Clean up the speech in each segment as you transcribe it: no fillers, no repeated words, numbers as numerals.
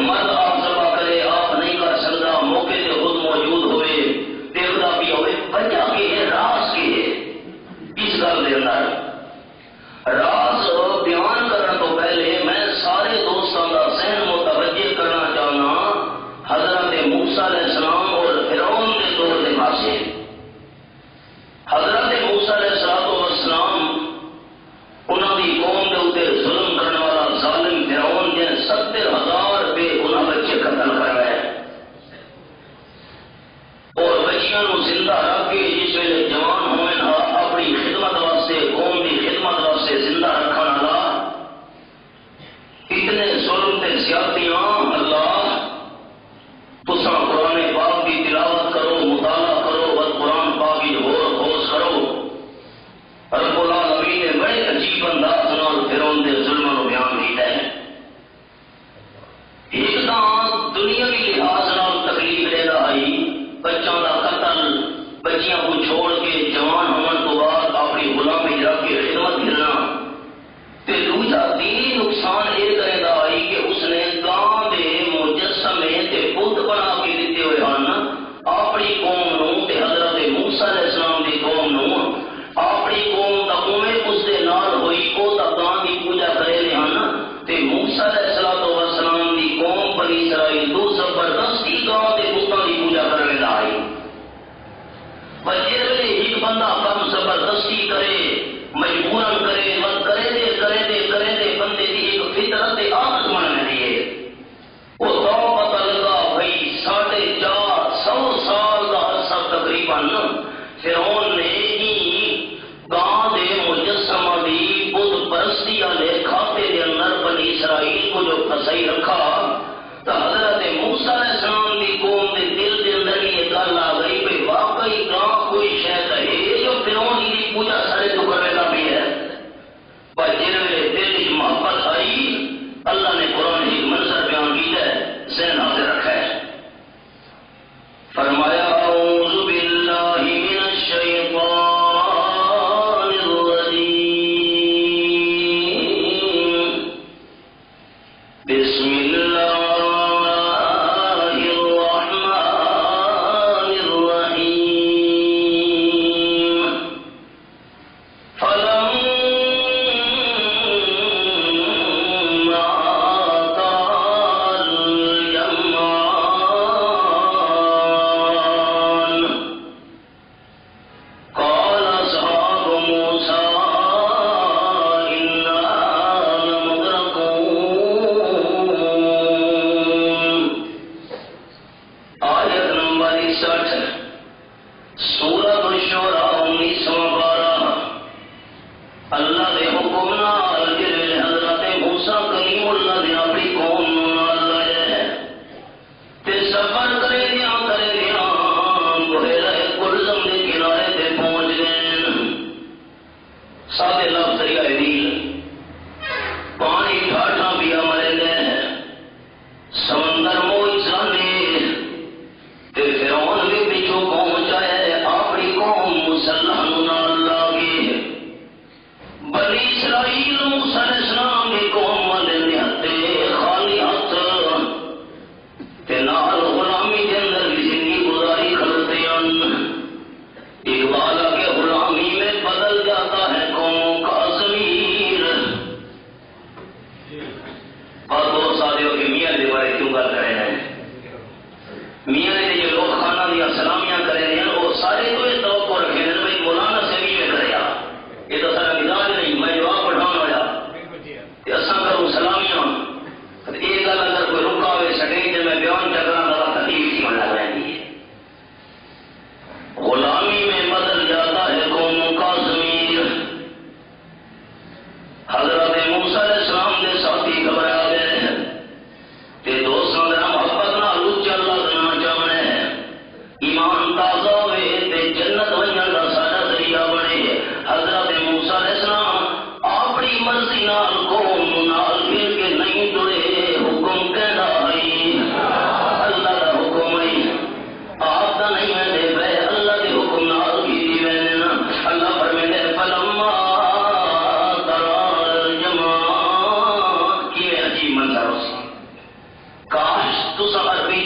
مرد آپ ذبح کرے آپ نہیں کر سکتا موقع سے خود موجود ہوئے دیکھتا بھی ہوئے وجہ کے ہے راز کے ہے اس گل کے اندر راز بیان کرنے تو پہلے میں سارے دوستوں کا ذہن متوجہ کرنا چاہنا حضرت موسیٰ علیہ السلام اور فرعون کے دور کے پاسے حضرت موسیٰ علیہ السلام انہوں کی قوم کے اوپر ظلم کرنے والا ظالم فرعون جن 70,000 پہ انہوں بچے قتل کروائے اور بچیاں کو زندہ رکھ کے جس ویلے جوان ہوئے اپنی خدمت واسطے قوم کی خدمت واسطے زندہ رکھنے والا اتنے ظلم تے زیادتیاں اللہ تساں قرآن پاک کی تلاوت کرو مطالعہ کرو بس قرآن پاک کی غور خوض کرو رب العالمین نے بڑے عجیب انداز نال فرعون دے ظلم کو بیان کیتا ہے ایک تو دنیاوی لحاظ نال تکلیف دینا آئی بچوں کا قتل بچیاں کو چھوڑ کے جوان ہونے تو بعد اپنی غلامی رکھ کے خدمت کرنا تے دوسرا دینی نقصان یہ کرے گا آئی کہ اس نے گاں دے مجسمے تے بت بنا کے دیتے ہوئے ہیں اپنی قوم نو تے حضرت موسیٰ علیہ السلام دی قوم نو اپنی قوم دا قومیں اس دے نال ہوئی کو تا گاں دی پوجا کرے لے ہیں تے موسیٰ علیہ السلام دی قوم بنی اسرائیل دو زبردستی گاں دے بتاں دی پوجا کرنے لا آئی بچے ایک بندہ کم زبردستی کرے مجبوراً کرے مت کرے دے بندے کی ایک فطرت عادت بننے دیے وہ تو پتہ لگا بھائی 450 سال کا عرصہ تقریباً فرعون نے ہی گاں دے مجسمہ دی بت پرستی والے کھاتے کے اندر بنی اسرائیل کو جو پھنسائی رکھا تو حضرت موسیٰ علیہ السلام کی قوم کے دل کے اندر یہ گل آ گئی کہ واقعی گاں کوئی شاید ہے جو فرعون کی پوجا سارے تو کرنے کا بھی ہے پر جن میں دل کی محبت آئی اللہ نے قرآن ہی منظر بیان کیا ہے ذہن حاضر رکھا ہے فرمایا اعوذ باللہ من الشیطان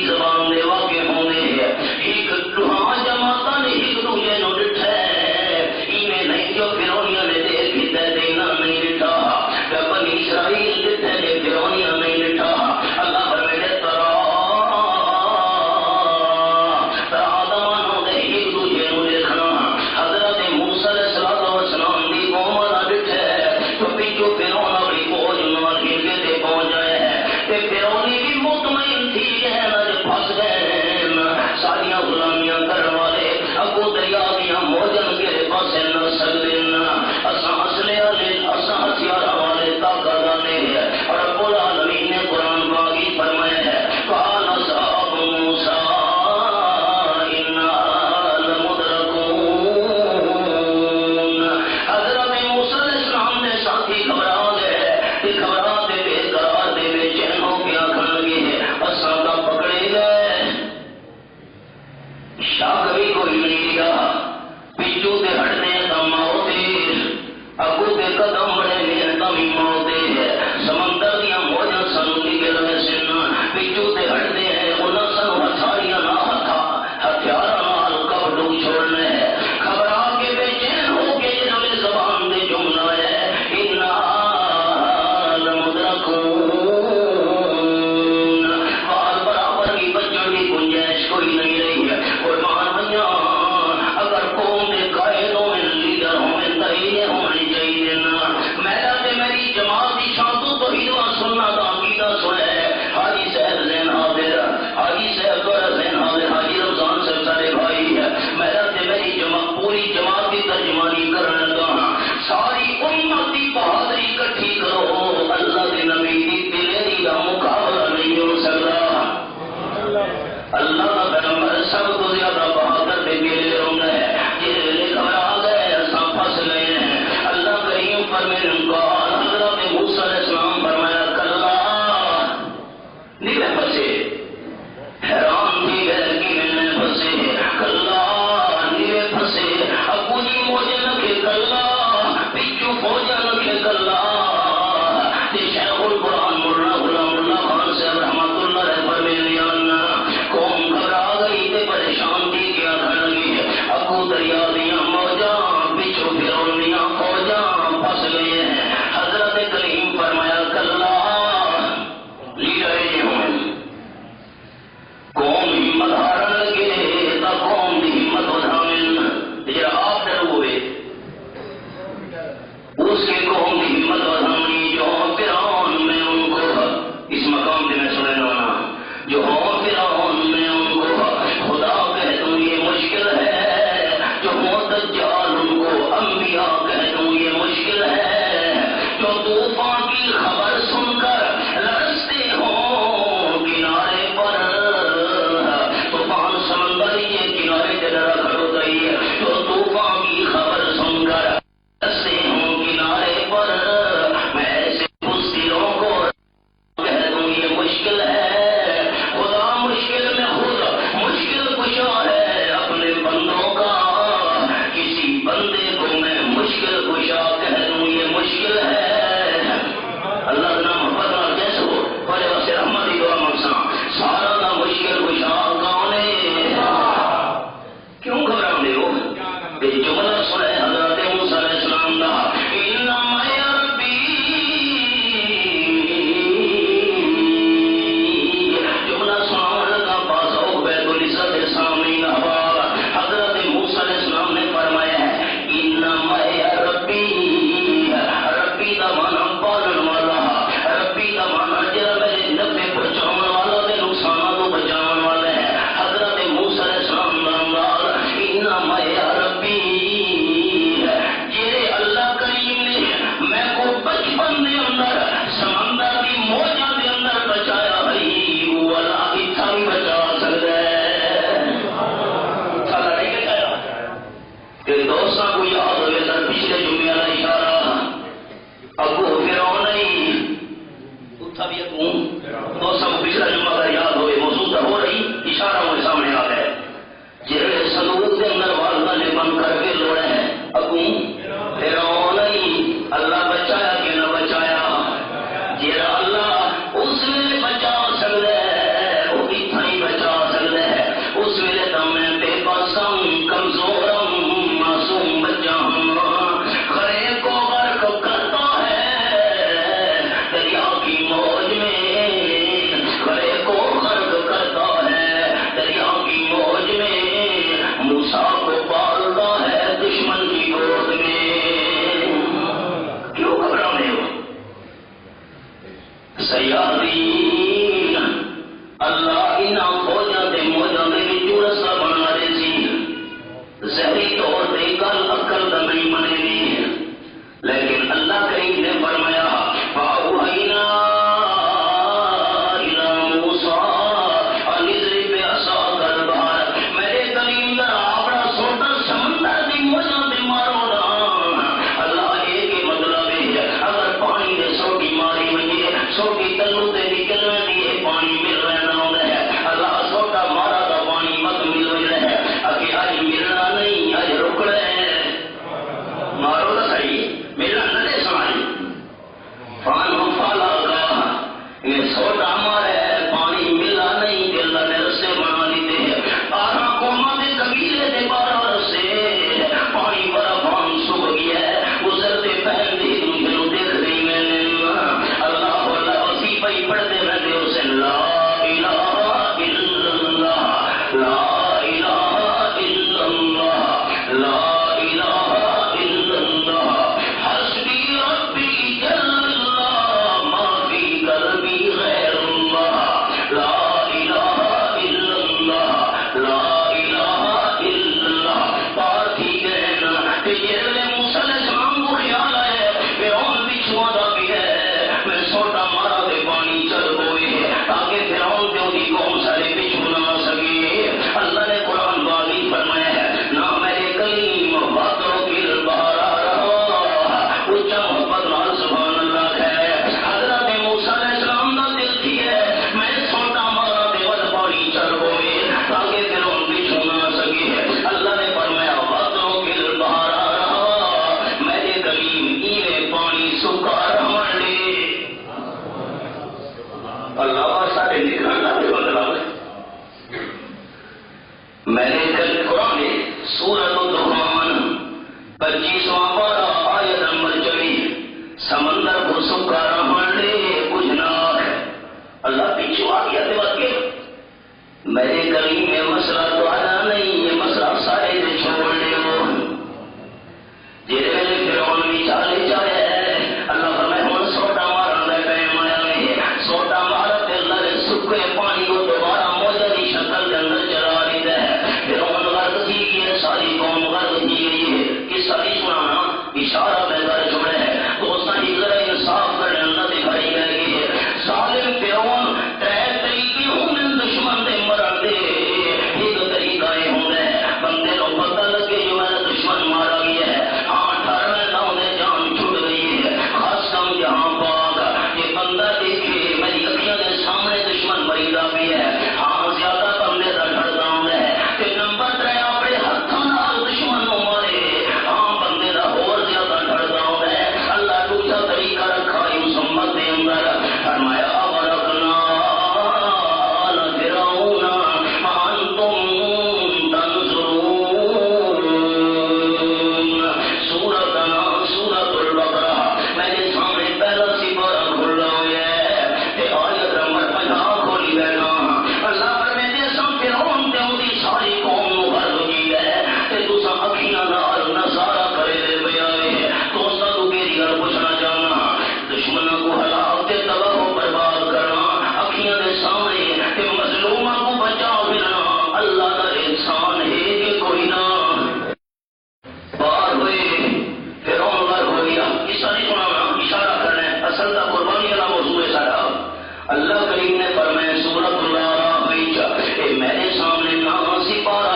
زبان دے واقع ہونے ہیں ایک لوہاں جماعتاں نے ایک دوسرے نو ڈٹھا ہے ایویں نہیں جو فرعونیاں نے دیکھ کیتا دینا نہیں ڈٹھا کہ بنی اسرائیل ڈٹھے نے فرعونیاں نہیں ڈٹھا اللہ فرمائے ترا آدمانوں نے ایک دوسرے نو دیکھنا حضرت موسیٰ علیہ السلام دی قوم والا ڈٹھا ہے تو پیچھو فرعون اپنی فوج نال گھر کے پہنچ جائے ہیں تے فرعونی بھی مطمئن تھی کہ نہ پھنس گئے ساریاں غلامیاں کرنے والے اگوں دریا دیا موجن کے پاسے نہ سکتے اساں اصلے والے اساں ہتھیار والے طاقت والے اور رب العالمین نے قرآن پاک فرمایا ہے قال اصحاب موسیٰ انا لمدرکون حضرت موسیٰ علیہ السلام نے ساتھی گھبرا گئے کہ گھبراتے بے قرار دے بے چین ہو کے آخر لگے اساں کا پکڑے گئے شک بھی کوئی نہیں رہا پچھو تے ہٹنے تو موت اگو تے قدم بڑے نے تم موت سمندر دیا موجاں سانو نکل رہے سن پچھو تے ہٹتے ہیں انہاں سانو ہتھیاریاں نہ ہتھیاراں نال کب ڈوب چھوڑنے گھبرا کے بے چین ہو کے جنہوں زبان دے جملہ ہے انا لمدرکون بال برابر کی بچن کی گنجائش کوئی نہیں رہی ہے قربان بھائیاں اگر قوم کے قائدوں میں لیڈر ہوئے تحریریں ہونی چاہیے نا میرا تے میری جماعت کی شان تو توحید و سننا دا عقیدہ سنے حاجی صاحب زین حاضر حاجی صاحب دوڑا زین حاضر حاجی رمضان صاحب سارے بھائی ہے میرا تے میری جماعت پوری جماعت کی ترجمانی کرنے لگا ساری امت کی بہادری اکٹھی کرو اللہ کے نبی کی دلیری کا مقابلہ نہیں ہو سکتا اللہ کا پیغمبر سب کو زیادہ بہادر دے کے لے رہنا ہے جس لے گھبرا گئے اساں پھنس گئے ہیں اللہ کریم فرمائے قال حضرت موسیٰ علیہ السلام فرمایا کلا نہیں پھنسے حیران تھی گئے کہ میں پھنسے کلا نہیں پھنسے ابو جی موجے لکھے کلا پچھو فوجا لکھے کلا شیخ القرآن مولانا غلام اللہ خان صاحب رحمۃ اللہ علیہ فرمائے قوم 25واں پارہ آیت نمبر 24 سمندر کو سکا رہن لے کچھ نہ اللہ پیچھے آ گیا تو بات میرے کریم میں مسئلہ تو آیا نہیں، یہ مسئلہ سارے نے چھوڑ لے وہ جیرے ویلے فرعون بھی چالے چاہے اللہ فرمائے ہن سوٹا مارن دے ٹائم آیا ہے، سوٹا مارا تے اللہ نے سکے پانی کو دوبارہ موجہ دی شکل کے اندر چلا دیتا ہے، فرعون غرق تھی گئی ہے، ساری قوم غرق تھی گئی ہے، یہ ساری سنانا اشارہ بہتر چھوڑے ہے تو اس نے ذرا انصاف کرنے اللہ دکھائی گئی ہے ظالم فرعون تیرے طریقے ہوں دشمن دے مرن دے ایک طریقہ یہ ہوں گے بندے کو پتہ لگے جو میرا دشمن مارا گیا ہے، ہاں ٹھہر میں داؤں نے جان چھوٹ گئی ہے، خاص کم جہاں پاک یہ بندہ دیکھے میری اکھیاں کے سامنے دشمن مریدہ بھی ہے، ہاں زیادہ بندے کا ڈرتا ہوں ہے کہ نمبر 3 اپنے ہاتھوں نال دشمن کو مارے، ہاں بندے کا اور زیادہ ڈرتا ہوں ہے، اللہ دوسرا طریقہ رکھا اس امت کے اندر فرمایا اللہ کریم نے فرمایا سورۃ الاعراف میرے سامنے نام سپارہ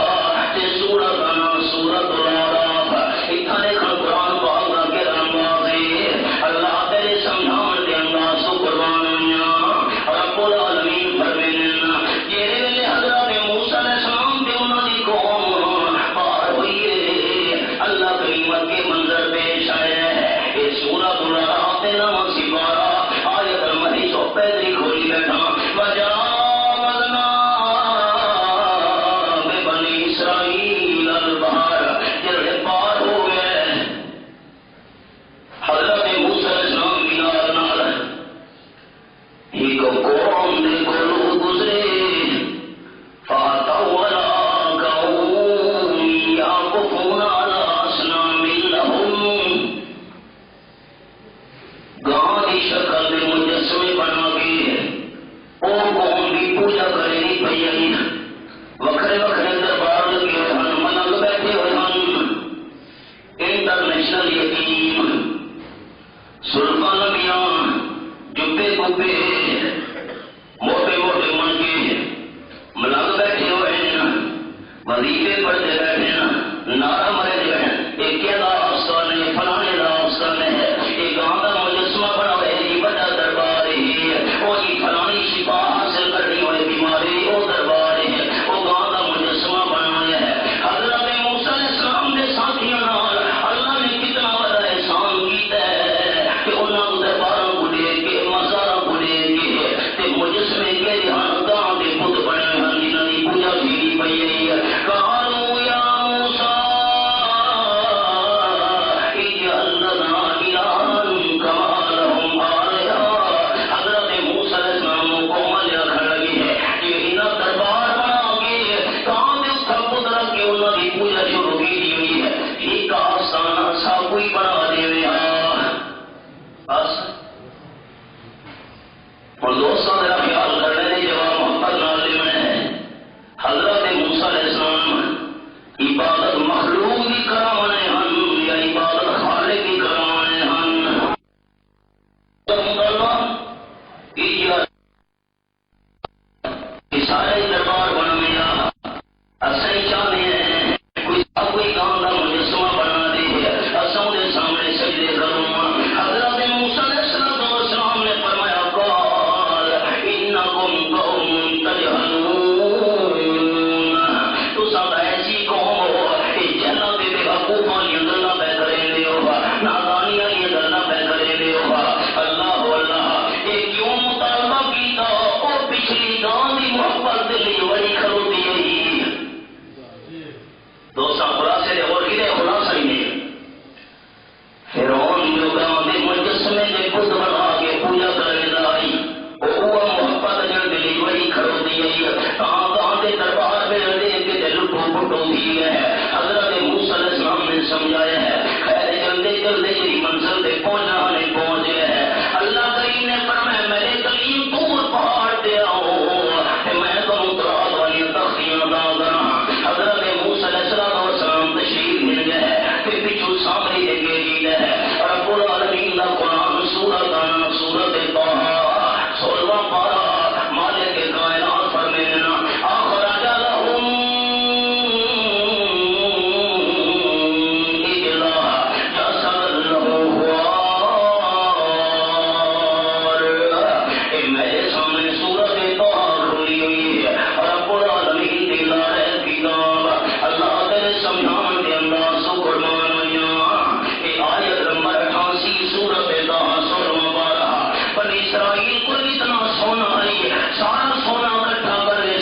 تے سورۃ انا سورۃ الاعراف اتنے قرآن پاک دا کے انداز اللہ تیرے سمجھاون دے انداز تو قربان ہویا رب العالمین فرمانے یہ ویلے حضرت موسی علیہ السلام تے انہاں دی قوم پار ہوئی اللہ کریم کے منظر پیش آیا ہے یہ سورۃ الاعراف تے نام سپارہ آیت نمبر 135 کھولی بیٹھا وجاوزنا ببنی اسرائیل البحر جڑے پار ہو گئے حضرت موسی علیہ السلام بلال نال ایک قوم دے کولوں گزرے فاتوا علی قوم یعکفون علی اصنام لہم گاں کی شکل میں مجسمے بنا کے وہ قوم کی پوجا کرے گی پی وکھرے وکھرے دربار لگے ہوئے ہیں ملنگ بیٹھے ہوئے ہیں انٹرنیشنل یتیم سلطان میاں جبے گبے موٹے موٹے من کے ملنگ بیٹھے ہوئے ہیں وظیفے پڑھتے بیٹھے ہیں نعرہ مرے جو ہیں ایک کہدا آستان ہے فلانے دا آستان ہے ایک گاں کا مجسمہ بنا ہوئے جی بڑا دربار ہے وہ جی فلانی شفا حاصل کرنی ہوئے بیماری وہ دربار ہے وہ گاں کا مجسمہ بنا ہوا ہے حضرت موسی علیہ السلام کے ساتھیوں نال اللہ نے کتنا بڑا احسان کیتا ہے کہ انہاں کو درباروں کو دے کے مزاروں کو دے کے تے مجسمے کے ہن گاں دے بت بنے ہیں جنہاں دی پوجا کی پئی ہے قالوا یا موسی اجعل لنا الہا کما لهم آلہہ حضرت موسی علیہ السلام کو قوم آخر لگی ہے کہ انہاں دربار بنا کے کہاں دے اتھا قدرت کے انہاں دی پوجا شروع کی ہوئی ہے ایک آستانہ سا کوئی بنا دے بس اور دوستوں میرا خیال کرنے نے جواب محمد ناظم ہے حضرت موسی علیہ السلام عبادت مخلوق کی کروانے ہن یا عبادت خالق کی کروانے ہن سارے دربار بن گیا اصل چاہتے ہیں کوئی گاؤں کا مجسمہ بنا دے اصل کے سامنے سجدے کروں حضرت موسی علیہ السلام نے فرمایا قال انکم قوم تجہلون تساں ایسی قوم ہو کہ جنت دے وقوفاں دی گلاں پہ کرے دے ہو نادانیاں دی گلاں پہ کرے دے ہو اللہ اللہ یہ کیوں مطالبہ کیتا او پچھلی گاں دی محبت دے تے پہنچا نہیں پہنچ گئے. اللہ کریم نے فرمایا میرے کلیم دور پہاڑ تے آؤ میں تمہیں ترات والی تختیاں دا کراں. حضرت موسیٰ علیہ السلام تشریف لے گئے تے پچھو سامنے دے کے جی ہے رب العالمین دا قرآن سورۃ سورۃ طہ 16واں پارہ مالک کائنات فرمانا اخرج لهم الا جسد له خوار. میرے سامنے سورۃ طہ کھلی ہوئی ہے. رب العالمین دی لائے کتاب اللہ تیرے سمجھان دے انداز سو قربان ہویاں. اے آیت نمبر 88 سورۃ طہ 16واں پارہ. بنی اسرائیل کو اتنا سونا ہے سارا سونا اکٹھا کر کے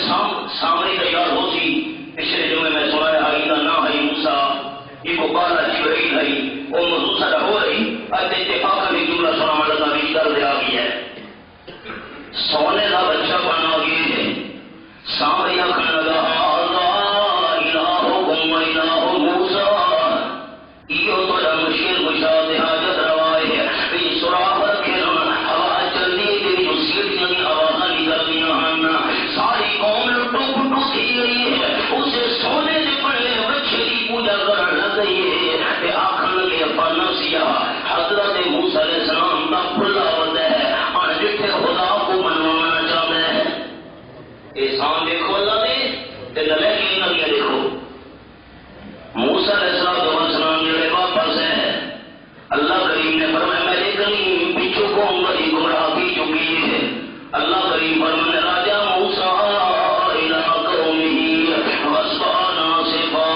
سامنے تیار ہو سی. پچھلے جمعے میں سنا ہے آئی نہ ہے موسیٰ یہ کو بالا جبرائیل ہے وہ موضوع سارا ہو رہی اب اتفاق بھی جملہ سنا لگا بھی کر دیا گیا ہے. سونے کا بچہ بنا گیا ہے سامنے آخر لگا الہکم و الہ موسیٰ یہ تو مشکل کشا حاجت روا ہے. سوراخ رکھے ہوا چلنی کے جو سیڑھیاں کی آوازاں نکلتی ہیں ساری قوم لٹو پٹو کی گئی ہے. اسے سونے سے پڑے بچے کی پوجا کرنے لگ گئی ہے. آخر لگے پانا سیا حضرت موسیٰ علیہ السلام کا کھلا ہوتا ہے اور جتنے خدا کو منوانا چاہتا ہے. احسان دیکھو اللہ دے لے کے نبی دیکھو موسیٰ علیہ السلام جڑے واپس ہیں اللہ کریم نے فرمایا میرے کریم پیچھو قوم بڑی گمراہ کی چکی ہے. اللہ کریم فرمانے راجا موسیٰ الی قومہ غضبان آسفا.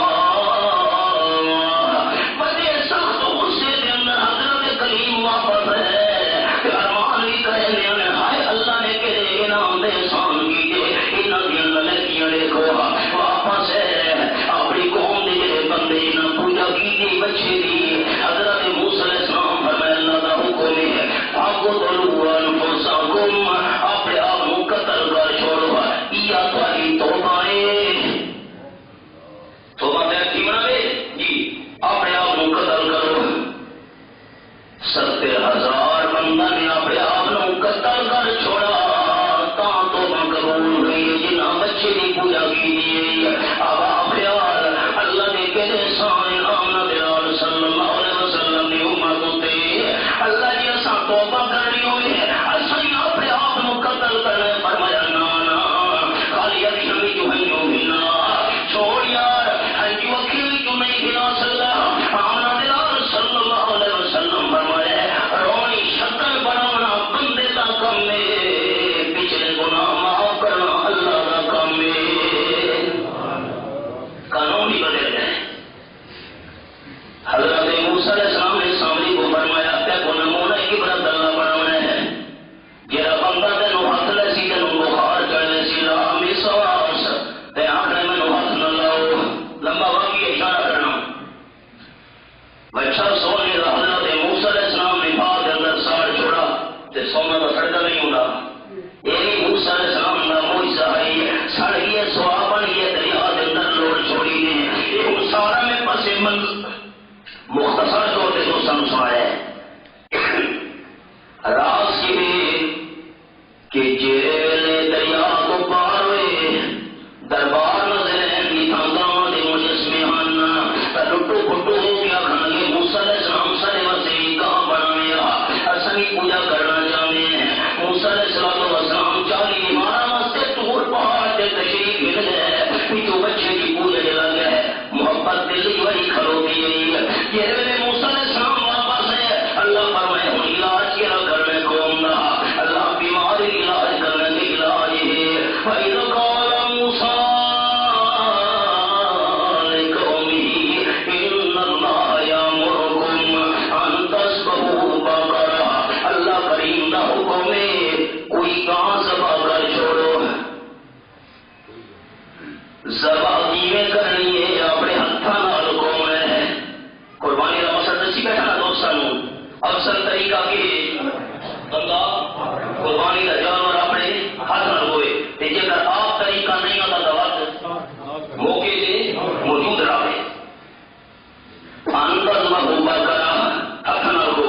بڑے سخت غصے کے اندر حضرت کریم واپس ہے. ارمان بھی کہنے ہائے اللہ نے کہے انعام دے احسان کیتے انہاں دی لڑکیاں دیکھو واپس ہے اپنی قوم دے جڑے بندے نہ پوجا کی بچے دی. حضرت موسیٰ علیہ السلام فرمایا اللہ دا حکم ہے فاقتلوا انفسکم اپنے آپ کو قتل کر چھوڑو. یہ تمہاری توبہ ہے. توبہ تے کی بناوے جی اپنے آپ کو قتل کرو. 70,000 بندہ نے اپنے آپ کو قتل کر چھوڑا تا توبہ قبول ہوئی جنہ بچے کی پوجا کی دی. اب خیال اللہ نے کہتے سامنے آمنہ دلال صلی اللہ علیہ وسلم نے امت ہوتے اللہ جی اساں توبہ کرنی ہوئی ہے اساں اپنے آپ کو قتل کرنے فرمایا نانا خالی اکھیاں جو ہیں جو ملنا چھوڑ یار جو اکھیاں جو نہیں گنا سکتا. آمنہ دلال صلی اللہ علیہ وسلم فرمایا رونی شکل بنانا بندے کا کم ہے پچھلے گناہ معاف کرنا اللہ کا کم ہے. قانون بھی بدل گئے. حضرت موسیٰ علیہ السلام نے سامنے کو فرمایا تے کو نمونہ عبرت اللہ بنانا ہے. جڑا بندہ تینوں ہاتھ لے سی تینوں بخار چڑھے سی لا مسواس تے آخر مینوں ہاتھ نہ لاؤ لمبا واقعی اشارہ کرنا. بچہ سونے کا حضرت موسیٰ علیہ السلام نے باغ کے اندر ساڑ چھوڑا تے سونا کا سڑکا نہیں ہوتا. یہ موسیٰ علیہ السلام کا معجزہ ہے. سڑ گئے سواب بن گئے دریا کے اندر لوڑ چھوڑی نے. یہ سارا میں پس مختصر طور پہ جو سمجھایا ہے راز یہ کہ جیل دریا کو پار ہوئے دربار نظر کی تھانگاں دے مجسمے ہن لٹو پٹو ہو گیا کھنگے موسیٰ علیہ السلام سارے واسطے کہاں بنایا اساں بھی پوجا کرنا چاہتے ہیں. موسیٰ علیہ السلام 40 مارا واسطے ٹور پہاڑ سے تشریف مل گئے پیچھو بچے کی پوجا جلا گئے محبت دل وہی کھلوتی ہے. یہ موسیٰ علیہ السلام واپس ہے اللہ فرمائے ہوں علاج کیا کرنے قوم دا اللہ بیماری علاج کرنے کے علاج ہے. فَإِذْ قَالَ مُوسَىٰ لِقَوْمِهِ إِنَّ اللَّهَ يَأْمُرُكُمْ أَن تَذْبَحُوا بَقَرَةً. اللہ کریم دا حکم ہے کوئی گاں ذبح کر چھوڑو. ذبح کیویں کرنی ہے اپنے ہتھاں نال کون ہے قربانی کا مقصد دسی بیٹھا نا دوستوں افسر طریقہ کہ بندہ قربانی کا جانور اپنے ہاتھ نہ ہوئے جے آپ طریقہ نہیں آتا تو وقت موقع سے موجود رہے. اندر محبوبہ کرا ہاتھ نہ ہو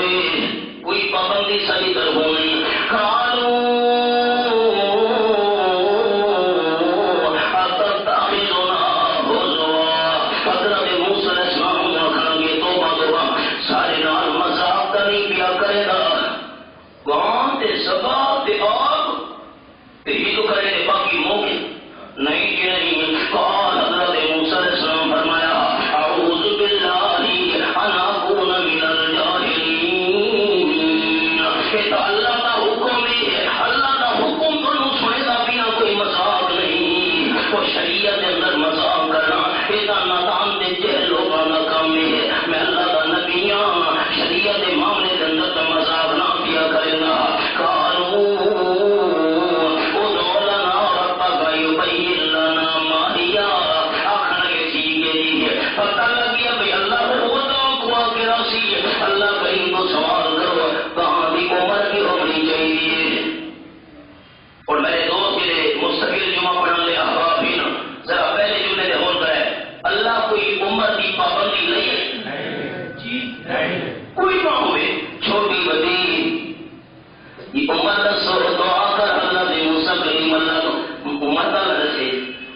ہوئے کوئی پابندی صحیح طرح نہیں سارے نال مذاق کا نہیں پیا کرے گا وہاں تے سبا تے آپ تے ہی تو کرے گا باقی مومن نہیں کہ نہیں قال حضرت موسیٰ علیہ السلام فرمایا اعوذ باللہ ان اکون من الجاہلین کہ اللہ کا حکم ہے اللہ کا حکم تو سنے گا بنا کوئی مذاق نہیں وہ شریعت کے اندر مذاق کرنا یہ نادان دے جہل لوگوں کا کام ہے میں اللہ کا نبی ہوں شریعت کے معاملے کے اندر تو مذاق نہ کیا کرے گا قالوا ادع لنا ربک یبین لنا ما ہی آخر کے ٹھیک ہے جی پتہ لگ گیا بھائی اللہ کو دعا کے راسی اللہ کہیں تو سوال کرو کہاں کی عمر کی ہونی چاہیے اور میرے دوست کے لیے مستقل جمعہ پڑھنے لے احباب بھی نا ذرا پہلے جملے سے بول کرے اللہ کوئی عمر کی پابندی نہیں ہے کوئی نہ ہوئے چھوٹی بڑی یہ عمر کا سو دعا کر اللہ نے موسیٰ کریم اللہ کو عمر کا لڑے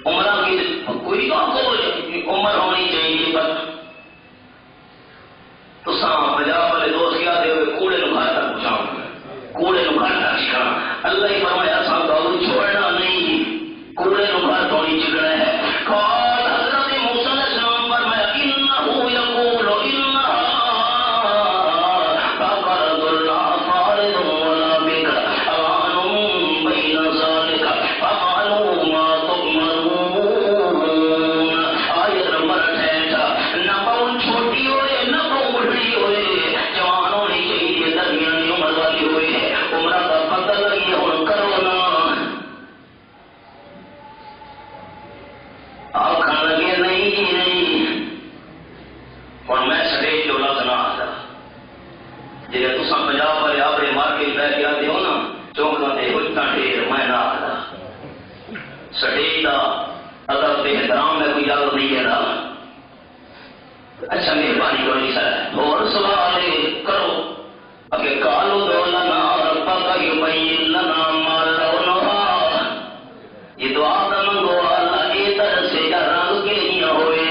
عمرہ کی کوئی نہ کو عمر ہونی چاہیے پر تو سام پنجاب والے دوست کیا دے ہوئے کوڑے نکھار تک پہنچاؤں کوڑے نکھار تک چھکڑا اللہ ہی فرمایا سام کا چھوڑنا نہیں کوڑے نکھار تھوڑی چکڑا ہے قال حضرت موسیٰ علیہ السلام فرمایا انہو یقول انہا فقرد اللہ فارد ولا بکر اوان بین ذالک فقالوا ما تؤمرون آیت نمبر 68 نہ پاؤں چھوٹی ہوئے نہ پاؤں بڑھڑی ہوئے جوان ہونی چاہیے درمیانی عمر والی ہوئے عمرہ کا پتہ لگی اور کرو نا آپ کھانا لگے نہیں جی نہیں اور میں سٹیج جو لفظ نہ آتا جی تساں پنجاب والے آپ مارکیٹ بہ کے آتے ہو نا چوکاں تے اتنا ڈھیر میں نہ آتا سٹیج کا ادب تے احترام میں کوئی یاد نہیں ہے نا اچھا مہربانی کرو جی سر اور سوال کرو اگر کالو دو لنا ربک یبین لنا ما لونہا یہ دعا کا منگو اللہ کی طرف سے یا رنگ کے نہیں ہوئے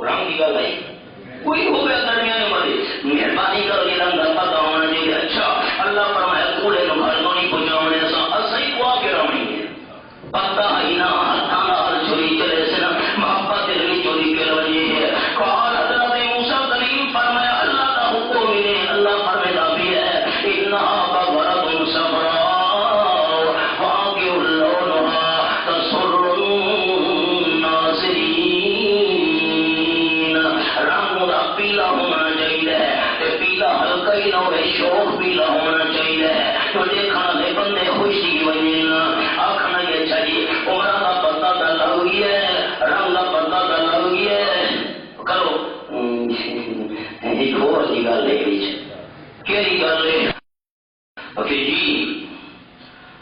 رنگ کی گل ہے کوئی ہو گیا درمیان میں مہربانی کرو یہ رنگ کا پتہ ہونا چاہیے اچھا اللہ فرمایا کوڑے نو گھر نو نہیں پہنچاونے سا اسائی کو آگے رہنی ہے پتہ ہی نہ ہاتھاں نال چوری چلے سے نا محبت دل میں چوری کے لوجی ہے قال حضرت موسیٰ کریم فرمایا اللہ کا حکم ہے اللہ فرمایا بھی ہے انہا بغرۃ صفراء فاقع لونہا تسر الناظرین رنگ دا پیلا ہونا چاہیے پیلا ہلکا ہی نہ ہوئے شوق پیلا ہونا چاہیے تو دیکھنا دے بندے خوشی وجین آخنا یہ چاہیے عمرہ کا پتہ کا لگ ہے رنگ کا پتہ کا لگ ہے کرو ایک اور کی گل ہے کیڑی گل ہے جی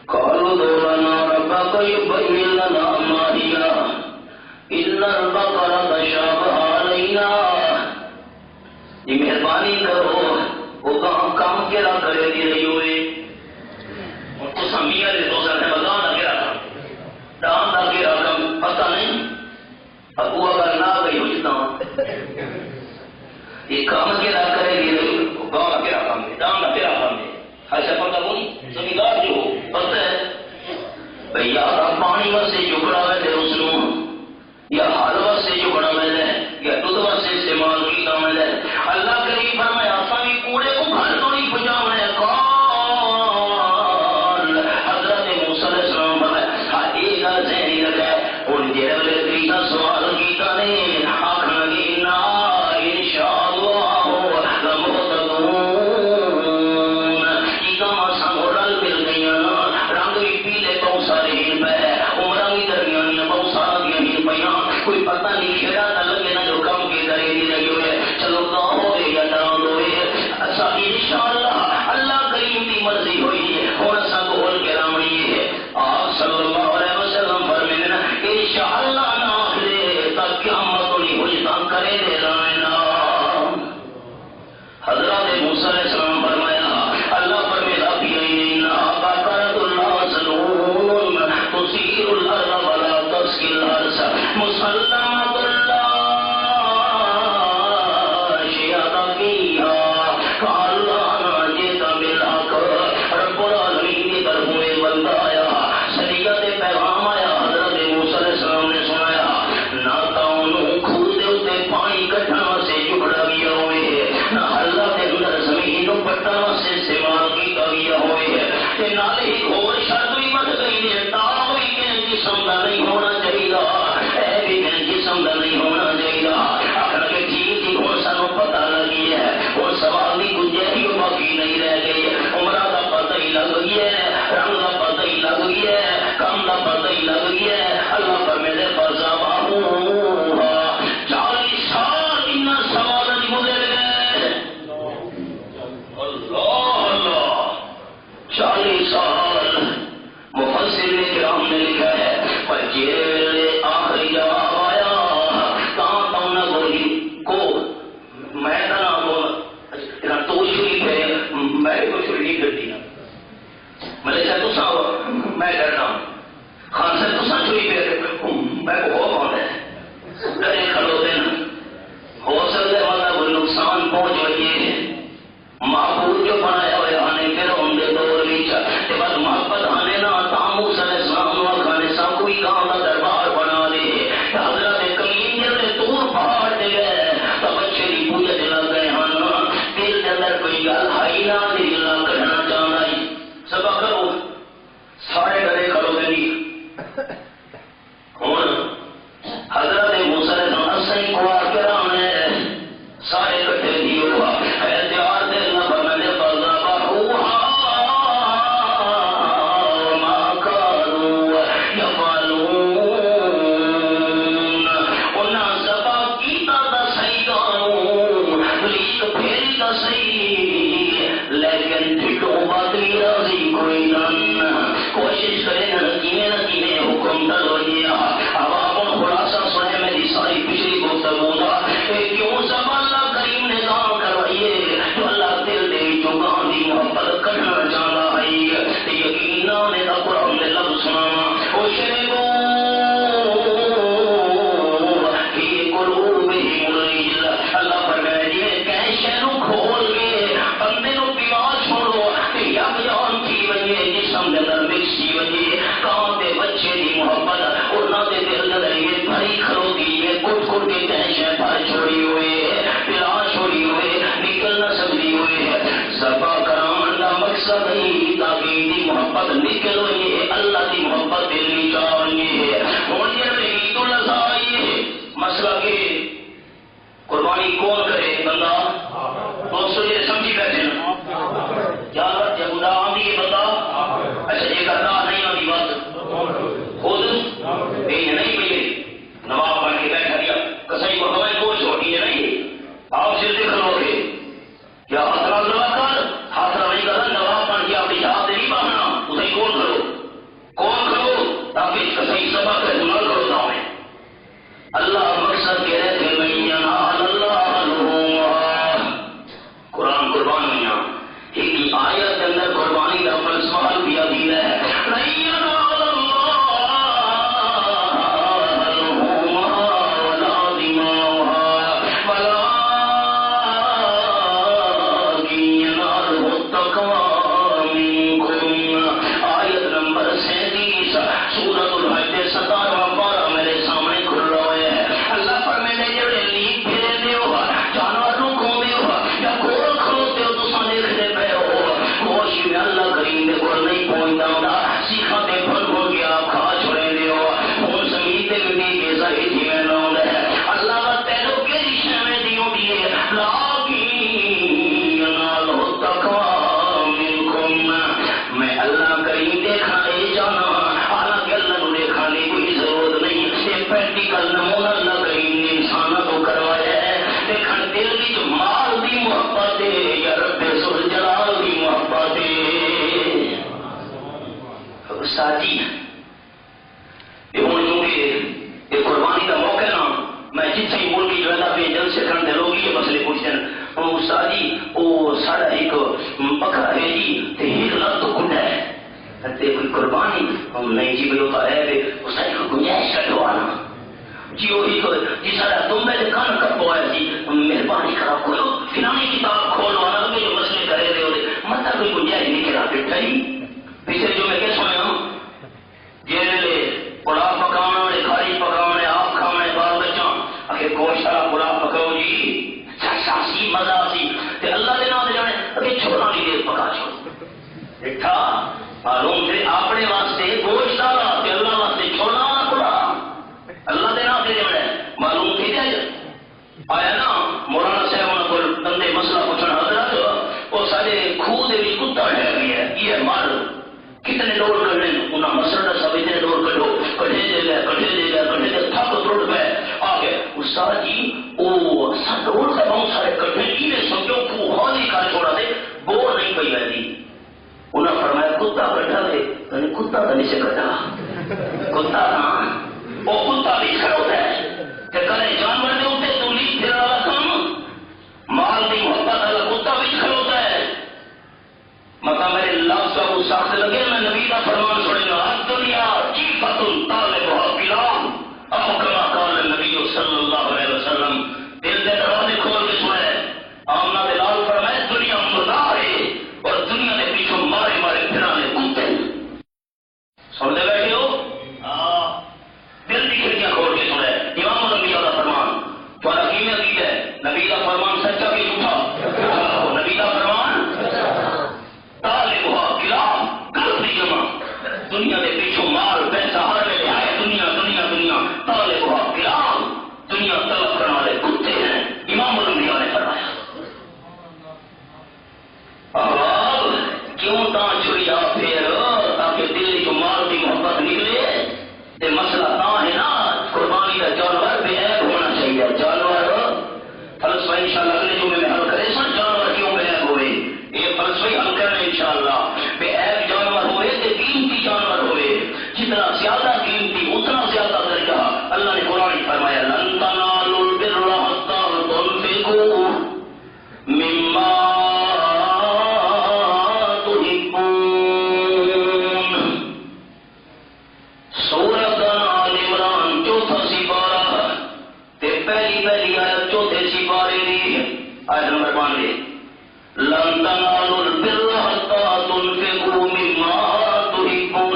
قالوا ادع لنا ربک یبین لنا ما ہی ان البقر تشابہ علینا یہ مہربانی کرو وہ کام کیڑا کرے دی رہی ہوئے تو سمیہ دے دوسرا نے بدان دا کیڑا کام دان دا کیڑا کام پتہ نہیں ابو اگر نہ گئی ہوتا یہ کام کیڑا کرے دی رہی گاؤں کا کیڑا کام ہے دان دا کیڑا کام ہے ایسا پتہ نہیں سمیدار جو پتہ ہے بھئی یار پانی واسطے جھکڑا ہوئے تھے اس نو یا حلوہ سے جھکڑا میں ہے یا دودھ سے استعمال کیتا میں ہے اللہ کریم فرمایا سبھی کوڑے کو گھر تو نہیں پہنچاونے قال حضرت موسیٰ علیہ السلام فرمایا ایک گل ذہنی رکھے ان جیرے طریقہ سوال کیتا نہیں آخر لگی نا انشاءاللہ لمہتدون کی کام آسان ہو رل مل گئی رنگ بھی پیلے بہت سارے ہین پہ عمرہ بھی درمیانی بہت سارا دیا ہین پیاں کوئی کوئی قربانی ہم نہیں جی بھائی ہوتا ہے اس نے گنجائش کٹوانا جی وہی تو جی سارا تم میں کان کٹوایا جی مہربانی کرا کوئی فلانی کتاب کھولوانا تو جو مسئلے کرے رہے ہوتے مت کوئی گنجائش نہیں کرا بیٹھا ہی پیچھے جو میں کیا سنیا جی پڑا پکانے کھاری پکانے آپ کھانے بال بچوں اگر گوشت والا پڑا پکاؤ جی سی مزہ سی تے اللہ دے نام جانے اگر چھوڑا نہیں دے پکا چھوڑ بیٹھا معلوم سے اپنے واسطے گوشت والا تے اللہ واسطے چھوڑا نہ پڑا اللہ دے نام جانے معلوم تھی جائے آیا نا مولانا صاحب کو بندے مسئلہ پوچھنا حضرت وہ سارے خوہ دے وچ کتا ٹھہر گیا یہ مر کتنے ڈور کرنے انہیں مسئلہ سب اتنے ڈور کٹو کٹھے دے گئے کٹھے دے گئے کٹھے دے تھک ترٹ پہ آ گئے استاد جی وہ سب ڈور کا بہت سارے کٹھے جی نے سمجھو کو خالی کر چھوڑا دے بور نہیں پئی رہی انہیں فرمایا کتا کٹھا دے یعنی کتا تو نہیں سے کٹا کتا ہاں وہ کتا بھی کھڑا ہے کہ کرے جانور دے ہوتے تو نہیں پھر والا کم مال دی محبت والا کتا بھی کھڑا ہے مطلب میرے لفظ کا وہ سخت لگے میں نبی کا فرمان سنے گا دنیا چیفت طالبها کلام او کما قال نبی صلی اللہ علیہ وسلم دل دے دروازے کھول کے سنے آمنہ بلال فرمائے دنیا مردار ہے اور دنیا نے پیچھوں مارے مارے پھرانے کتے سن دے بیٹھے ہو دل کی کھڑکیاں کھول کے سنے امام الانبیاء کا فرمان تھوڑا کی میں ہے نبی کا فرمان سچا بھی جھوٹا نبی کا فرمان دنیا کے پیچھوں مال پیسہ ہر ویلے آئے دنیا دنیا دنیا تالے بہت گرام دنیا طلب کرنے والے کتے ہیں امام الانبیاء نے فرمایا اب کیوں تا چھڑیا پھر تاکہ دل جو مال کی محبت نکلے یہ مسئلہ تا ہے نا قربانی کا جانور بے عیب ہونا چاہیے جانور فلسفہ انشاءاللہ اگلے جمعے میں حل کرے سن جانور کیوں بے عیب ہوئے یہ فلسفہ حل کرنے انشاءاللہ بے عیب جانور ہوئے کہ قیمتی جانور ہوئے جتنا زیادہ قیمتی اتنا زیادہ درجہ اللہ نے قرآن فرمایا لن تنالوا البر حتى تنفقوا مما تحبون سورۃ آل عمران چوتھا سپارہ تے پہلی آیت چوتھے سپارے دی آیت نمبر 92 لن تنالوا البر حتى تنفقوا مما تحبون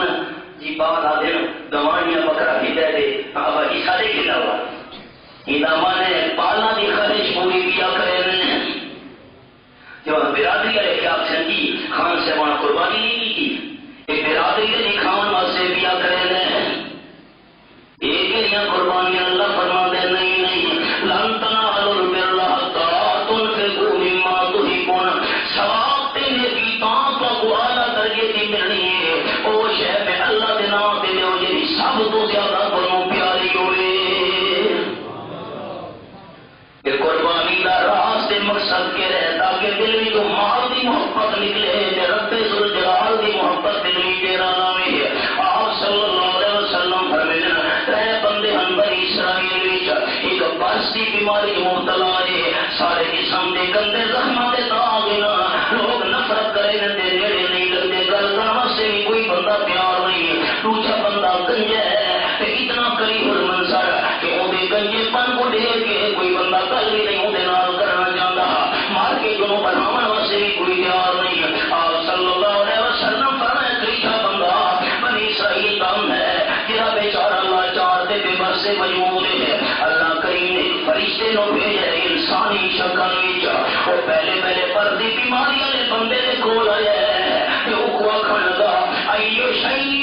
جی بات آ دے دوانیاں بکرا کی دے دے اب اشارے کی دوا ادامہ نے پالنا دی خواہش پوری کیا کرے جو برادری والے کیا سنگی خان سے وہاں قربانی نہیں کی ایک برادری علی خان واسطے کیا کرے ایک قربانیاں اللہ فرما دے نہیں لن تنالوا البر حتى تنفقوا مما تحبون ثواب دینے کی طاقت کو اعلیٰ درجے کی ملنی ہے وہ شہر میں اللہ کے نام دے دے یہ سب تو زیادہ بنو پیاری ہوئے یہ قربانی کا راستے مقصد کے رہے تاکہ دل میں جو مال کی محبت نکلے رب ذوالجلال کی محبت دل میں تیرا نام ہے آپ صلی اللہ علیہ وسلم فرمایا ترے بندے ہن بنی اسرائیل ایک برس کی بیماری مبتلا ہے سارے جسم کے گندے زخموں کے داغ لوگ نفرت کرے دے نیڑے نہیں لگتے گل کرنے سے بھی کوئی بندہ پیار نہیں دوسرا بندہ گنجا ہے اتنا قریب المنظر کہ وہ گنجے پن کو دیکھ کے کوئی بندہ گل بھی نہیں وہ کرنا چاہتا مار کے دونوں بناون واسطے بھی کوئی تیار نہیں آپ صلی اللہ علیہ وسلم فرمایا تیسرا بندہ بنی اسرائیل کام ہے جہاں بیچارہ اللہ چار دے بے بس سے مجبور ہے اللہ کریم نے فرشتے نو بھیجا انسانی شکل وہ پہلے پردی بیماری والے بندے نے کول آیا ہے کہ وہ کو آخر لگا ایو شیء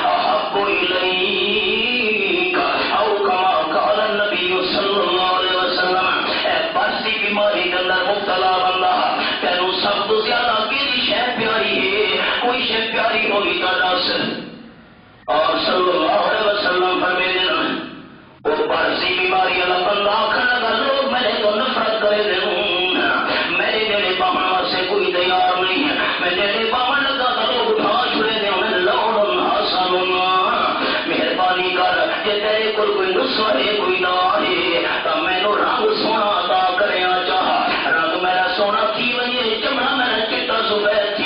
احب الیک او کما قال النبی صلی اللہ علیہ وسلم اے پردی بیماری کے اندر مبتلا بندہ تینوں سب تو زیادہ کیڑی شے پیاری ہے کوئی شے پیاری ہوگی تو دس اور صلی اللہ علیہ وسلم فرماتے ہیں وہ پرسی بیماری والا بندہ آخر لگا لوگ میں تو نفرت کرے میرے نیڑے پاؤن واسطے کوئی تیار نہیں ہے میں نیڑے پاؤن لگا تو لوگ اٹھا چھڑے دے انہیں لوڑ حسن مہربانی کر جے تیرے کول کوئی نسخہ ہے کوئی نہ ہے تو میں نو رنگ سونا عطا کریا چاہ رنگ میرا سونا تھی وجے چمڑا میرا چٹا سفید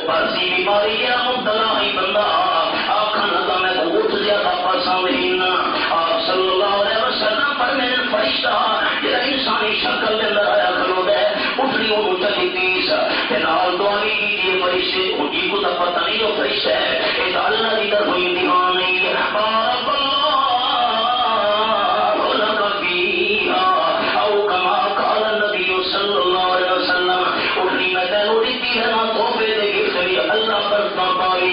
پرسی بیماری ہے مبتلا ہی بندہ آخر لگا میں کو اٹھ زیادہ پسند ہی نہ آپ صلی اللہ علیہ وسلم پر میں فرشتہ جہاں انسانی شکل کے اندر آیا کھلو دے اٹھنی انہوں چلی تیس نال دعائی کیجیے فرشتے ان کی کو تو پتہ نہیں جو فرشتہ ہے یہ تو اللہ کی طرف امتحان نہیں ہے بارک اللہ لک فیہا او کما قال النبی صلی اللہ علیہ وسلم اٹھنی میں تینوں دیتی ہے نہ تحفے دے گفٹ اللہ پر پائی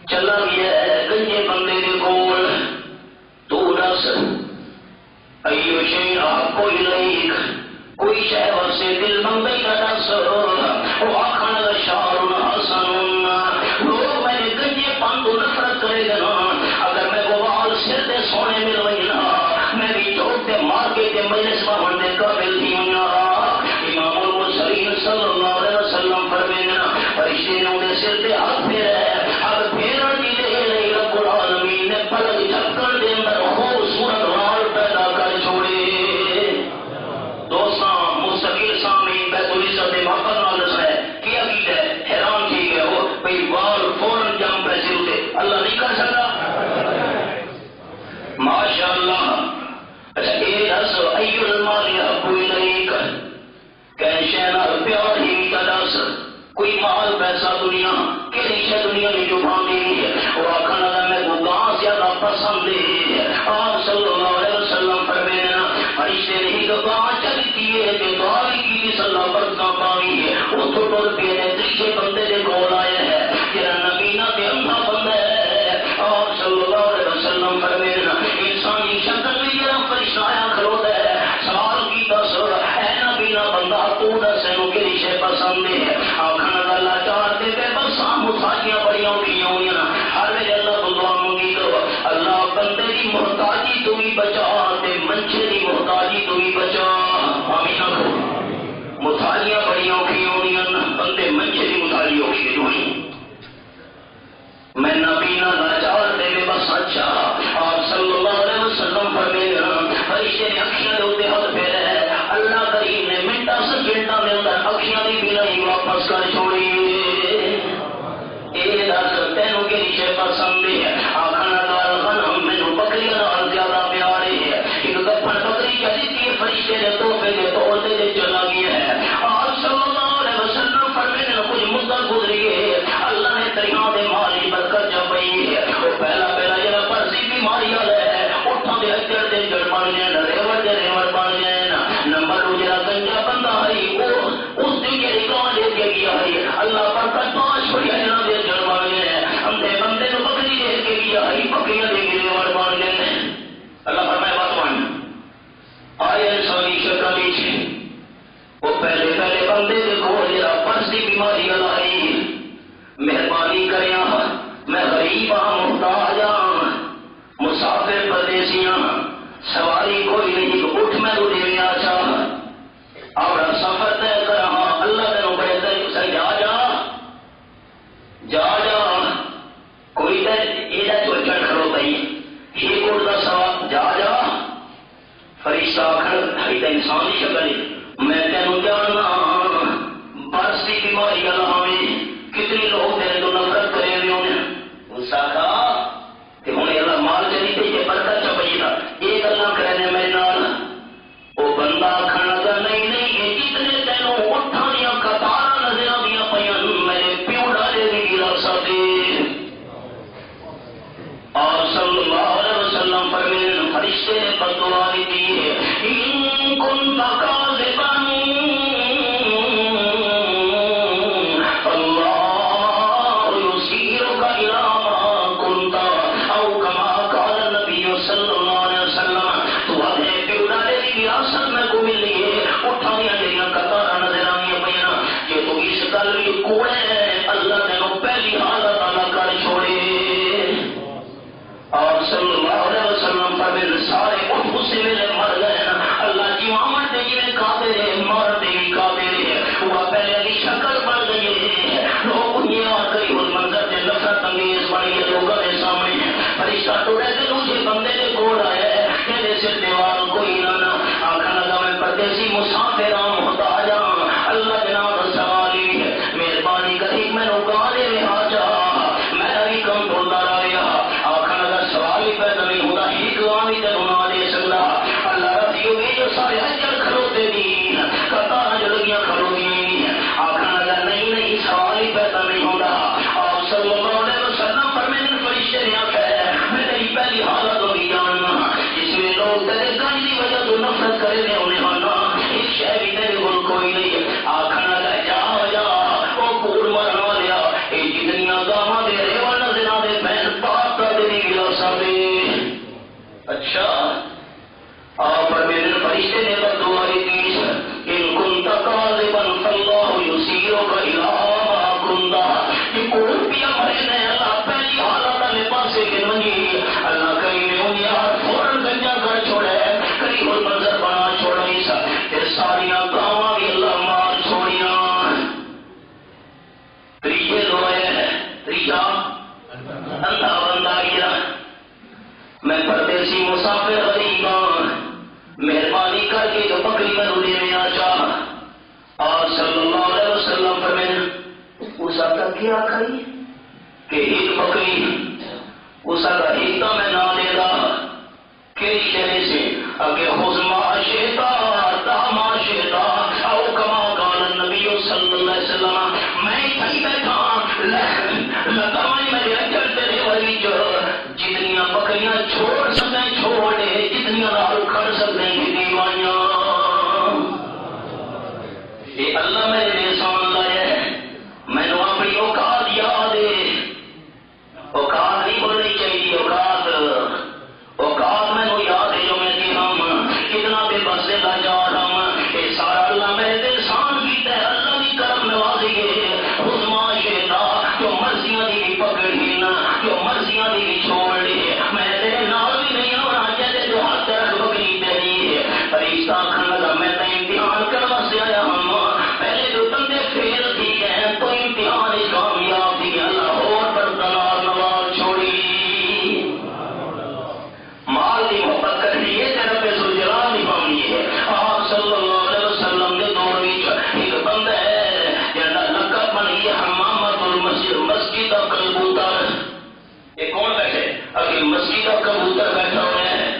چلا گیا گنجے بندے دے کول تو دس ایو شیء احب الیک کوئی شے واسے دل منگئی کا دس وہ آخر لگا شعر حسن لوگ میرے گنجے پن کو نفرت کرے گا اگر میں وہ وال سر دے سونے مل گئی نا میں بھی چھوٹتے مار کے مجلس بہن دے قابل تھی امام المرسلین صلی اللہ علیہ وسلم فرمائے فرشتے نے انہیں سر پہ ہاتھ پھیرا اب پھیرن کی دے نہیں رب العالمین نے پلک جھپکن دے اندر خوبصورت وال پیدا کر چھوڑے دوستاں مستقل سامنے بیت العزت محبت نال دس ہے کیا عقید ہے حیران تھی گئے ہو بھئی وال فوراً جم پیسے ہوتے اللہ نہیں کر سکتا ماشاء اللہ اچھا اے دس ایو المال احب الیک کیسے نہ پیار ہی تدس کوئی مال پیسہ دنیا کہ نیچے دنیا میں جو بھاندی ہے وہ آخر لگا میں کو گاں زیادہ پسند ہے آپ صلی اللہ علیہ وسلم فرمائے فرشتے نہیں تو گاں چلتی ہے کہ دعائی کی صلی اللہ برکہ پائی ہے وہ تو ڈر پینے تیسرے بندے دے کول آئے ہیں جنہاں نبینا دے اندھا بندہ ہے آپ صلی اللہ علیہ وسلم فرمائے انسانی شکل میں یہ فرشتہ آیا کھلوتا ہے سوال کی دس اے نبینا بندہ تو دس ہے کہ رشے پسند ہے آخر اللہ چاہتے پہ بس مساجیاں بڑیاں کی ہوئی نا ہر ویلے اللہ تو دعا مانگی کرو اللہ بندے کی محتاجی تو بھی بچا تے منچے کی محتاجی تو بھی بچا آمین کرو محتاجیاں بڑیاں کی ہوئی نا بندے منچے کی محتاجی ہوئی ہوئی میں نبینا لاچار دے بس اچھا آپ صلی اللہ علیہ وسلم فرمائے فرشتے نے اکھیاں دے اوتے ہاتھ پھیرے اللہ کریم نے منٹا سیکنڈاں دے اندر اکھیاں دی بینائی واپس کر چھوڑی اے دس تینوں کے نیچے پسند ہے آخر نال غنم مینوں بکریاں نال زیادہ پیارے ہے ایک گپن بکری چلی تھی فرشتے نے تحفے کے طور پہ چلا گیا ہے آپ صلی اللہ علیہ وسلم فرمائے کچھ مدت گزری ہے اللہ نے دریا دے مالی برکت جب پئی ہے وہ پہلا جڑا پرسی بیماری والا ہے اٹھاں دے اجڑ دے جڑ بن جائے ریور دے ریور بن جائے نمبر جڑا گنجا بندہ ہے وہ اس دی جڑی گاں دے کے گیا ہے اللہ برکت پاش ہوئی ہے نہ دے جڑ بن گئے اندھے بندے نو بکری دے کے گیا ہے بکریاں دے کے ریور بن گئے اللہ فرمائے بات مان آئے انسانی شکل وچ وہ پہلے بندے دے کول جڑا پرسی بیماری والا ہے مہربانی کریاں میں غریب ہاں محتاج ہاں مسافر پردیسیاں سواری کوئی نہیں اٹھ میں تو دیویا چاہ اور سفر طے کرا اللہ تینوں بڑے سے جا کوئی تو یہ چوچڑ کھڑوتا ہی یہ کوٹ کا سوال جا فرشتہ آخر ہے تو انسان کی شکل میں تینوں جاننا برس کی بیماری والا میں کتنے لوگ تیرے تو نفرت کرے ہوئے انہیں غصہ تھا کہ ہوں اللہ مال چلی تھی یہ برکت چپئی تھا یہ گلا کرنے میرے نال وہ بندہ کھانا گا نہیں یہ جتنے تینوں اٹھا دیا قطار نظر دیا پہ میرے پیو ڈالے بھی گرا سکتے اور صلی اللہ علیہ وسلم فرمائے فرشتے نے بددعا دی ہے ان كنت كاذبا اللہ تینوں پہلی حالت ادا کر چھوڑے اور صلی اللہ علیہ وسلم فرمائے سارے اٹھ اسی ویلے مر گئے اللہ کی آمد دے جی قادر ہے مر دے قادر ہے وہ پہلے کی شکل بن گئی ہے لوگ یہ آ گئی اس منظر سے نفرت انگیز بڑی ہے لوگوں کے سامنے فرشتہ ٹوٹے کے دوسرے بندے کے کول آئے میرے سے دیوار کوئی نہ آخر لگا میں پردیسی مسافر محتاج اللہ جناب سوالی ہے مہربانی کری میں اچھا آپ میرے فرشتے نے بدعا کی ان کنت کاذبا فاللہ یسیرک الی ما کنت کہ کوئی بھی ہمارے نے اللہ پہلی حالت والے پاسے کے منی اللہ کہیں نے انہیں ہاتھ فوراً گنجا کر چھوڑے قریب المنظر بنا چھوڑی سا پھر ساریاں گاواں بھی اللہ مار چھوڑیاں تریجے دوئے تریجا اندھا بندہ گیا میں پردیسی مسافر غریب ہوں مہربانی کر کے جو بکری میں رونے میں آجا آپ صلی اللہ علیہ وسلم فرمائے اس کا کیا کری کہ ایک بکری اس کا ایک میں نہ دے گا کئی شہر سے اگر حزمہ شیطا داما شیطا او کما قال النبی صلی اللہ علیہ وسلم میں تھی بیٹھا لگائی میں اجر تیرے ولی جو جتنیاں بکریاں چھوڑ سکیں چھوڑے جتنیاں نال کھڑ سکیں کی دیوائیاں یہ اللہ میرے نشان لائے میں نے اپنی اوقات یاد ہے اوقات نہیں بولنی چاہیے اوقات میں نے یاد ہے جو میں کہ ہم کتنا بے بس سے لاچار ہم یہ سارا اللہ میرے نشان کیتا ہے اللہ کی کرم نوازی ہے حزما شیطا جو مرضیاں دی پکڑی نا جو مرضیاں دی چھوڑ لی میں تیرے نال بھی نہیں ہونا چاہتے جو ہاتھ رکھ بکری تیری ہے فرشتہ کھانا لگا میں تے امتحان کرنا سے آیا ہم پہلے جو بندے فیل تھی گئے تو امتحان کامیاب تھی اللہ اور بردار نواز چھوڑی مال کی محبت کرنی ہے تیرا پہ سلجلال نبھانی ہے آپ صلی اللہ علیہ وسلم نے دور میں ایک بندہ ہے جنہا لقب بنی حمامت المسجد مسجد کا کبوتر یہ کون بیٹھے اگر مسجد کا کبوتر بیٹھا ہوئے ہیں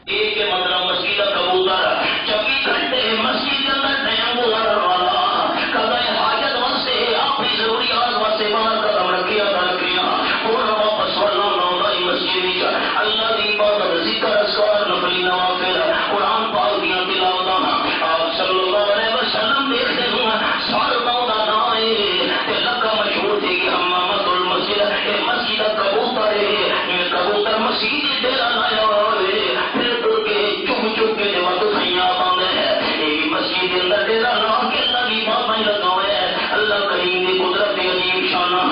ایک کے مطلب مسجد کا کبوتر 24 گھنٹے مسجد کے اندر ٹائم گزارنے والا قضاء حاجت واسطے اپنی ضروریات واسطے باہر قدم رکھیا اور واپس ورنہ نورائی مسجد اللہ کی عبادت ذکر اذکار نفلی نوافل قرآن پاک دیاں تلاوتاں آپ صلی اللہ علیہ وسلم دیکھتے ہوں سارتوں کا نام ہے لکا مشہور تھی کہ حمامت المسجد یہ مسجد کبوتر ہے یہ کبوتر مسجد ڈیرا لایا پھر تر کے چپ چپ کے جو دکھائیاں باندھے ہیں یہ بھی مسجد کے اندر ڈیرا لا کے اللہ کی باتیں لگا ہوئے ہیں اللہ کریم کی قدرت عظیم شانہ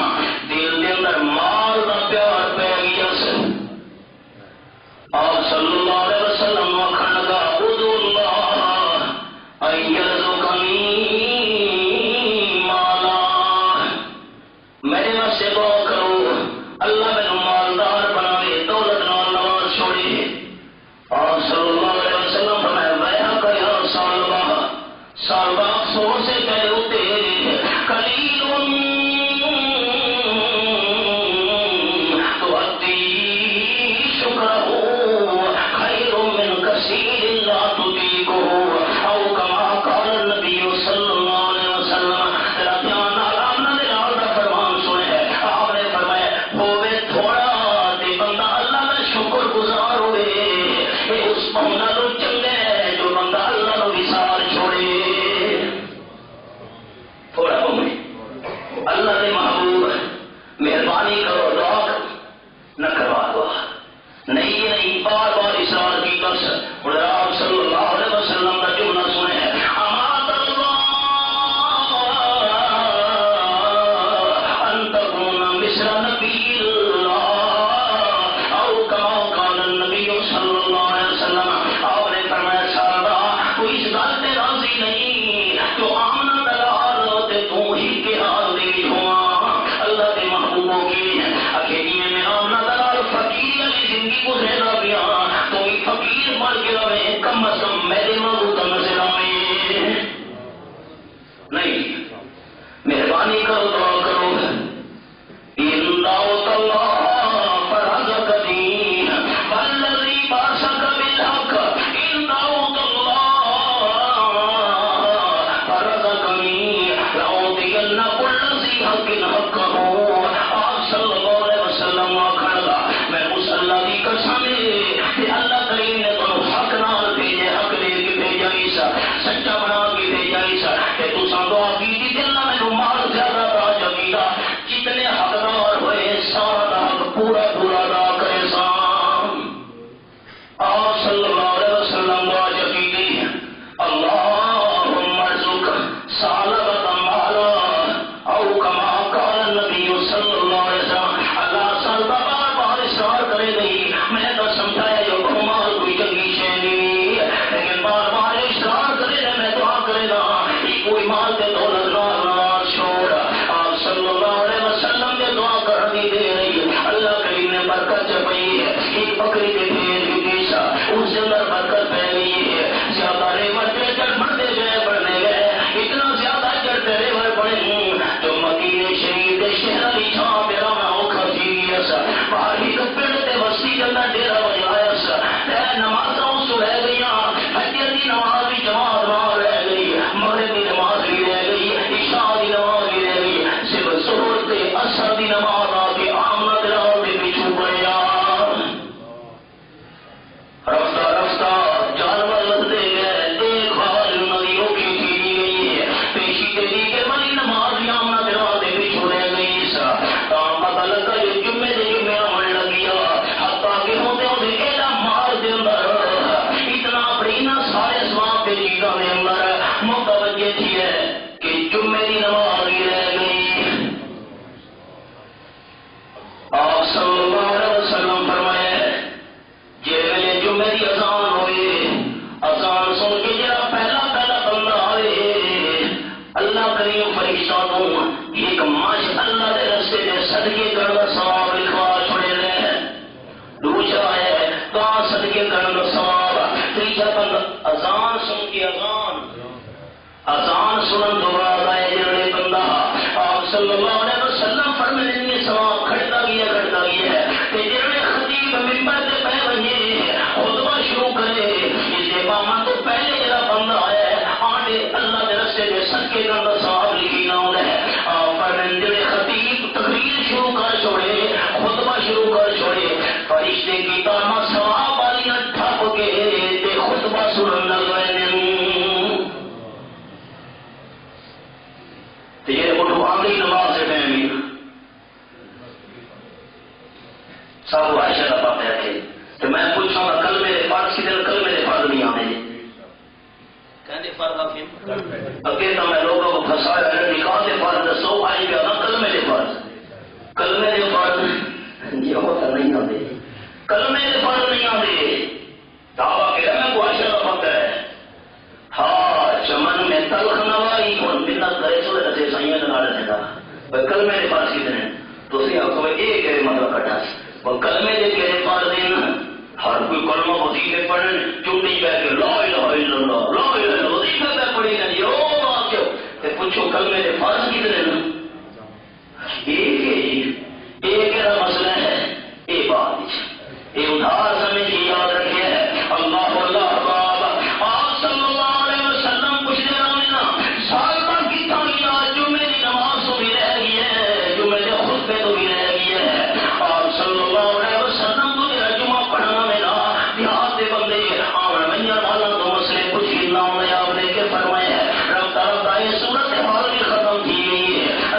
دل کے اندر مال کا پیار پہ گیا سے آپ صلی اللہ علیہ وسلم آخر لگا ادعو اللہ ان یرزقنی مالا میرے واسطے دعا کرو اللہ میں مالدار بناوے دولت نال نواز چھوڑے آپ صلی اللہ علیہ وسلم فرمایا ویحا کا یا سالبہ افسوس سے پہلے ہوتے قلیل اللہ نے محبوب مہربانی کرو دعا نہ کروا دو نہیں نہیں بار بار اصرار کی کس اور آپ صلی اللہ علیہ وسلم کا جملہ سنے ہے امات اللہ ان تکون مثل نبی اللہ او کما قال النبی صلی اللہ علیہ وسلم آپ نے فرمایا سارا تو اس بات سے راضی نہیں تو آمنا دلال ہوتے تو ہی کے حال دے ہوا اللہ کے محبوبوں کی اکیلی میں آمنا دلال فقیر علی زندگی کو زیادہ بیا تو ہی فقیر مر کے رہے کم از کم میرے محبوب نظر آئے نہیں مہربانی کرو دعا کرو ان دعوت اللہ فرحضتنی والذی باسک بالحق ان دعوت اللہ فرحضتنی لعوذین کل ذی حق حقہ آپ صلی اللہ علیہ وسلم آخر گا میں اس اللہ کی قسم کہ اللہ کریم نے تو حق نال بھیجے حق لے کے بھیجا عیسیٰ سچا بنا کے بھیجا عیسیٰ کہ تو سان دعا کی تھی کہ اللہ میں مال زیادہ دا جگیرا جتنے حقدار ہوئے سارا حق پورا پورا دا کرے سام صلی اللہ علیہ وسلم فرماتے ہیں ثواب گھٹتا گیا ہے کہ جڑے خطیب منبر تے پہ وجے خطبہ شروع کرے اس امام تو پہلے جڑا بندہ ہے آنے اللہ دے رستے دے صدقے دا ثواب لکھی نہ ہوندا ہے فرماتے جڑے خطیب تقریر شروع کر چھوڑے خطبہ شروع کر چھوڑے فرشتے کی تاما ثواب والی ٹھپ کے تے خطبہ سنن لگ پے تو یہ اٹھو آگئی نماز سے فہمی سب عائشہ کا بات ہے کہ میں پوچھوں گا کل میرے فرض کی دن کل میرے فرض نہیں آنے کہنے فرض اگے تو میں لوگوں کو پھنسایا ہے نکاح سے فرض دسو آئی گیا نا کل میرے فرض یہ ہوتا نہیں آتے کل میرے فرض نہیں آتے دعویٰ کہ میں کو عائشہ کا بات ہے ہاں چمن میں تلخ نوائی کون منت کرے سو رہتے سائیاں نہ رہتے تھا کل میرے پاس کتنے تو سی آپ کو ایک ہے مطلب کٹا وہ کلمے دے کے پار دینا ہر کوئی کلمہ وظیفے پڑھنے چونڈی بیٹھ کے لا الہ الا اللہ لا الہ الا اللہ وظیفہ پہ پڑھی نا جی او بات کیوں کہ پوچھو کلمے دے فرض کتنے نا ایک ہے جی ایک ہے مسئلہ ہے ایک بات یہ ادھار سمجھ کے یاد رکھے اللہ اللہ آپ صلی اللہ علیہ وسلم کچھ دیر آنے نا سال تک کتنا گیا جمعے کی نماز تو بھی رہ گئی ہے جمعے کے خطبے تو بھی رہ گئی ہے آپ صلی اللہ علیہ وسلم تو میرا جمعہ پڑھنا میرا دیہات کے بندے آمن میاں والا تو مسئلے کچھ ہی نہ ہونے آپ نے کے فرمائے ہیں رب تعالیٰ یہ صورت حال بھی ختم کی گئی ہے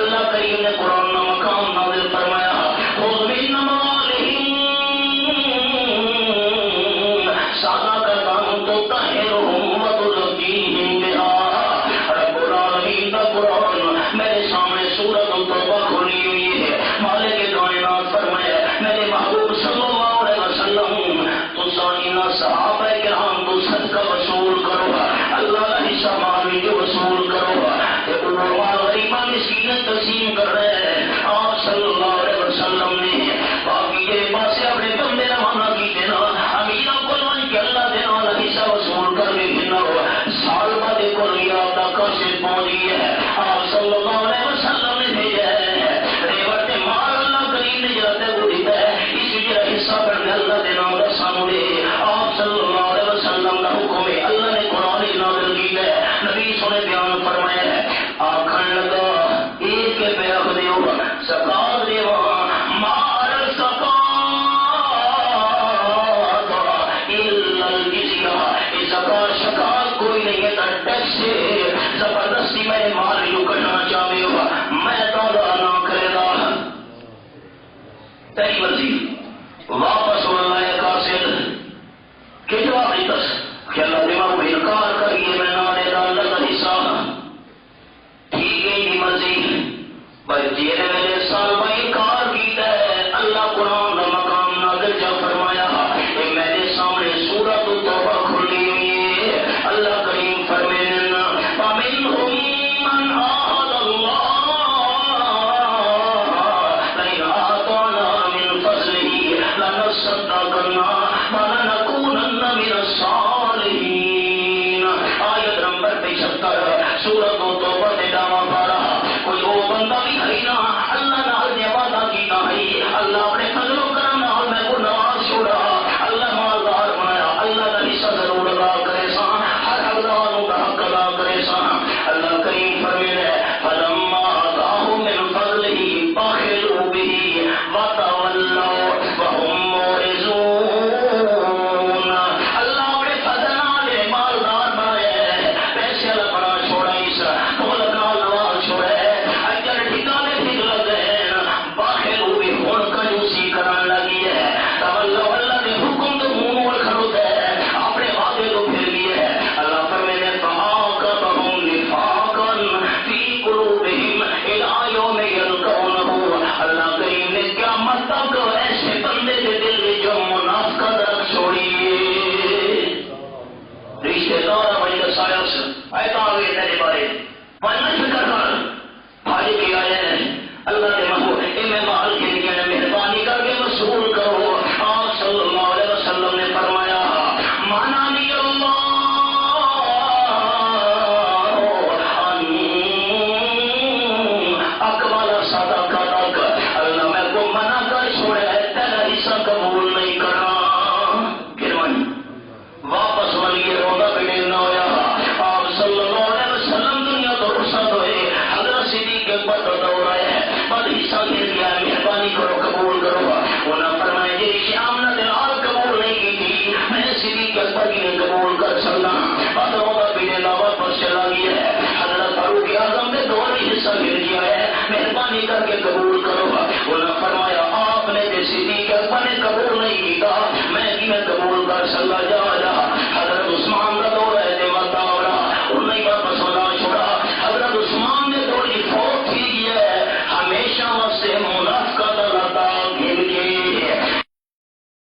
کے قبول کرو. انہوں نے فرمایا آپ نے صدیق اکبر نے قبول نہیں کیا, میں قبول کر سکتا جا